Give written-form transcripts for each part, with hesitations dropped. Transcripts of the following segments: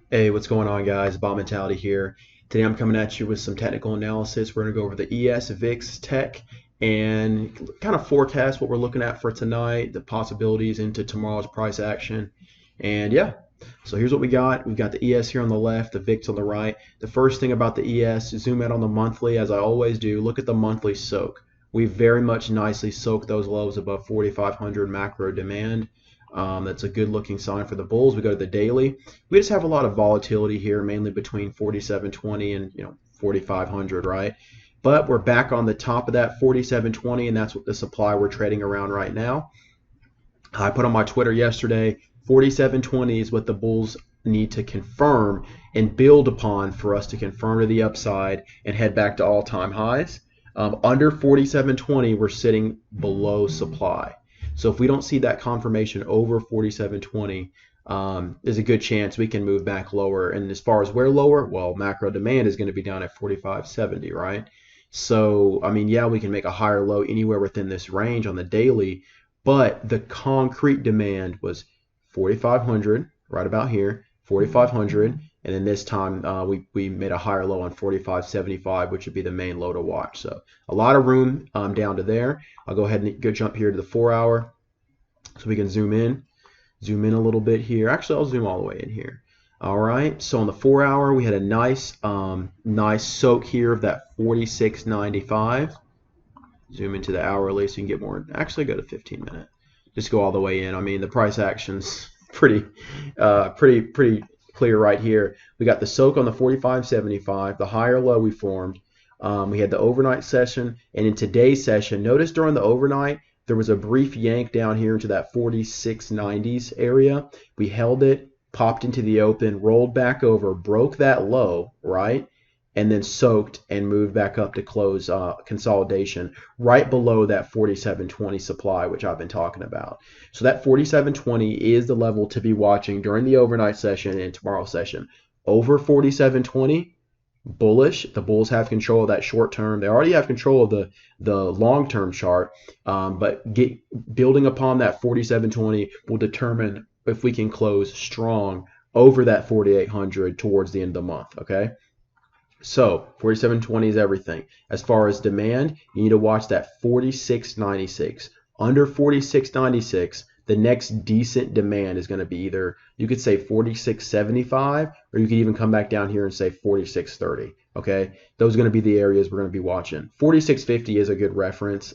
Hey, what's going on, guys? Bob Mentality here. Today I'm coming at you with some technical analysis. We're going to go over the ES, VIX, Tech, and kind of forecast what we're looking at for tonight, the possibilities into tomorrow's price action. And yeah, so here's what we got. We've got the ES here on the left, the VIX on the right. The first thing about the ES, zoom out on the monthly, as I always do. Look at the monthly soak. We very much nicely soaked those lows above 4,500 macro demand. That's a good looking sign for the bulls. We go to the daily. We just have a lot of volatility here, mainly between 4720 and 4500, right? But we're back on the top of that 4720, and that's what the supply we're trading around right now. I put on my Twitter yesterday, 4720 is what the bulls need to confirm and build upon for us to confirm to the upside and head back to all-time highs. Under 4720, we're sitting below supply. So if we don't see that confirmation over 4720, there's a good chance we can move back lower. And as far as where lower, well, macro demand is going to be down at 4570, right? So, I mean, yeah, we can make a higher low anywhere within this range on the daily, but the concrete demand was 4500, right about here, 4500. And then this time we made a higher low on 4575, which would be the main low to watch. So a lot of room down to there. I'll go ahead and go jump here to the 4 hour so we can zoom in a little bit here. Actually, I'll zoom all the way in here. All right, so on the 4 hour, we had a nice soak here of that 46.95. Zoom into the hourly so you can get more. Actually, go to 15 minute. Just go all the way in. I mean, the price action's pretty clear right here. We got the soak on the 45.75, the higher low we formed. We had the overnight session, and in today's session, notice during the overnight, there was a brief yank down here into that 46.90s area. We held it, popped into the open, rolled back over, broke that low, right? And then soaked and moved back up to close consolidation right below that 47.20 supply, which I've been talking about. So that 47.20 is the level to be watching during the overnight session and tomorrow's session. Over 47.20, bullish. The bulls have control of that short term. They already have control of the long term chart, but building upon that 47.20 will determine if we can close strong over that 4,800 towards the end of the month. Okay. So 47.20 is everything. As far as demand, you need to watch that 46.96. Under 46.96, the next decent demand is going to be either, you could say 46.75, or you could even come back down here and say 46.30. Okay, those are going to be the areas we're going to be watching. 46.50 is a good reference.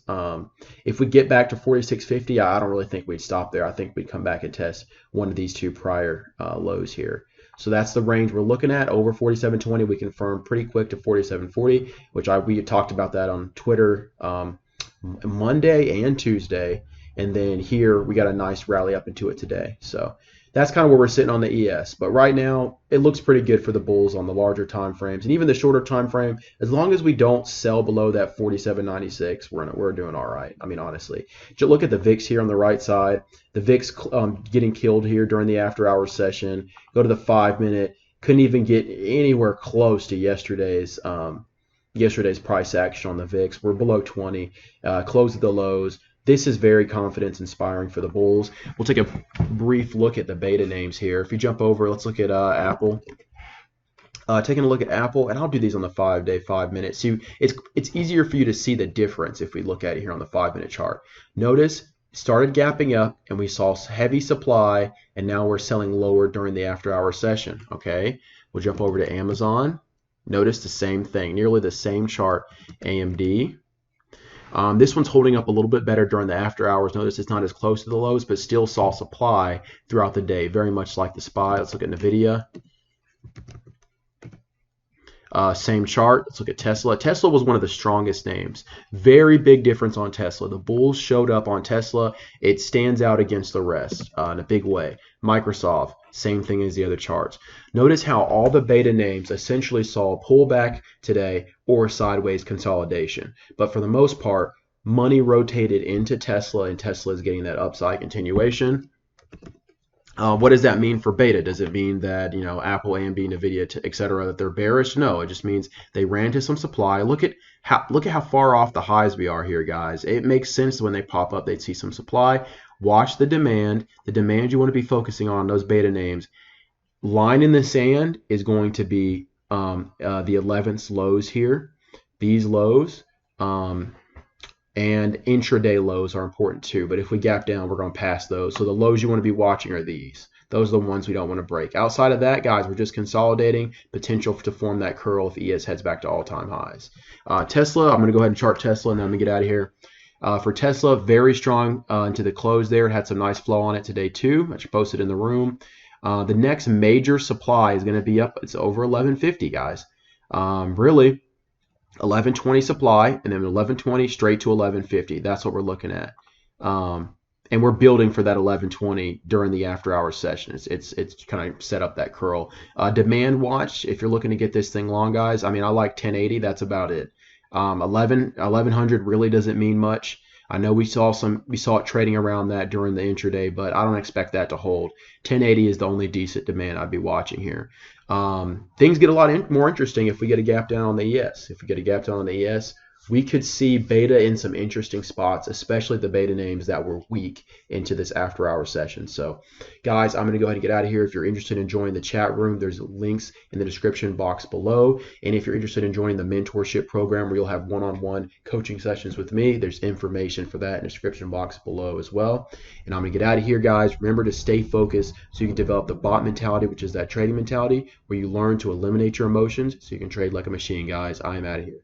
If we get back to 46.50, I don't really think we'd stop there. I think we'd come back and test one of these two prior lows here. So that's the range we're looking at. Over 47.20, we confirmed pretty quick to 47.40, which we talked about that on Twitter Monday and Tuesday. And then here we got a nice rally up into it today. So that's kind of where we're sitting on the ES. But right now, it looks pretty good for the bulls on the larger time frames. And even the shorter time frame, as long as we don't sell below that 47.96, we're doing all right. I mean, honestly. Just look at the VIX here on the right side. The VIX getting killed here during the after-hours session. Go to the 5 minute. Couldn't even get anywhere close to yesterday's price action on the VIX. We're below 20. Close at the lows. This is very confidence inspiring for the bulls. We'll take a brief look at the beta names here. If you jump over, let's look at Apple. Taking a look at Apple, and I'll do these on the 5-day, 5 minute. See, it's easier for you to see the difference if we look at it here on the 5 minute chart. Notice started gapping up, and we saw heavy supply, and now we're selling lower during the after-hour session. Okay, we'll jump over to Amazon. Notice the same thing, nearly the same chart. AMD. This one's holding up a little bit better during the after hours. Notice it's not as close to the lows, but still saw supply throughout the day, very much like the SPY. Let's look at NVIDIA. Same chart. Let's look at Tesla. Tesla was one of the strongest names. Very big difference on Tesla. The bulls showed up on Tesla. It stands out against the rest in a big way. Microsoft, same thing as the other charts. Notice how all the beta names essentially saw a pullback today or sideways consolidation. But for the most part, money rotated into Tesla, and Tesla is getting that upside continuation. What does that mean for beta? Does it mean that, Apple, AMD, NVIDIA, etc., that they're bearish? No, it just means they ran into some supply. Look at how far off the highs we are here, guys. It makes sense when they pop up, they'd see some supply. Watch the demand. The demand you want to be focusing on, those beta names. line in the sand is going to be the 11th lows here. These lows and intraday lows are important too. But if we gap down, we're going to pass those. So the lows you want to be watching are these. Those are the ones we don't want to break. Outside of that, guys, we're just consolidating, potential to form that curl if ES heads back to all-time highs. Tesla, I'm going to go ahead and chart Tesla, and then I'm going to get out of here. For Tesla, very strong into the close there. It had some nice flow on it today too, which posted in the room. The next major supply is going to be up. It's over 1150, guys. Really, 1120 supply, and then 1120 straight to 1150. That's what we're looking at. And we're building for that 1120 during the after-hours session. It's kind of set up that curl. Demand watch, if you're looking to get this thing long, guys. I mean, I like 1080. That's about it. 1100 really doesn't mean much. I know we saw it trading around that during the intraday, but I don't expect that to hold. 1080 is the only decent demand I'd be watching here. Things get a lot more interesting if we get a gap down on the ES. If we get a gap down on the ES, we could see beta in some interesting spots, especially the beta names that were weak into this after-hour session. So, guys, I'm going to go ahead and get out of here. If you're interested in joining the chat room, there's links in the description box below. And if you're interested in joining the mentorship program where you'll have one-on-one coaching sessions with me, there's information for that in the description box below as well. And I'm going to get out of here, guys. Remember to stay focused so you can develop the bot mentality, which is that trading mentality where you learn to eliminate your emotions so you can trade like a machine, guys. I am out of here.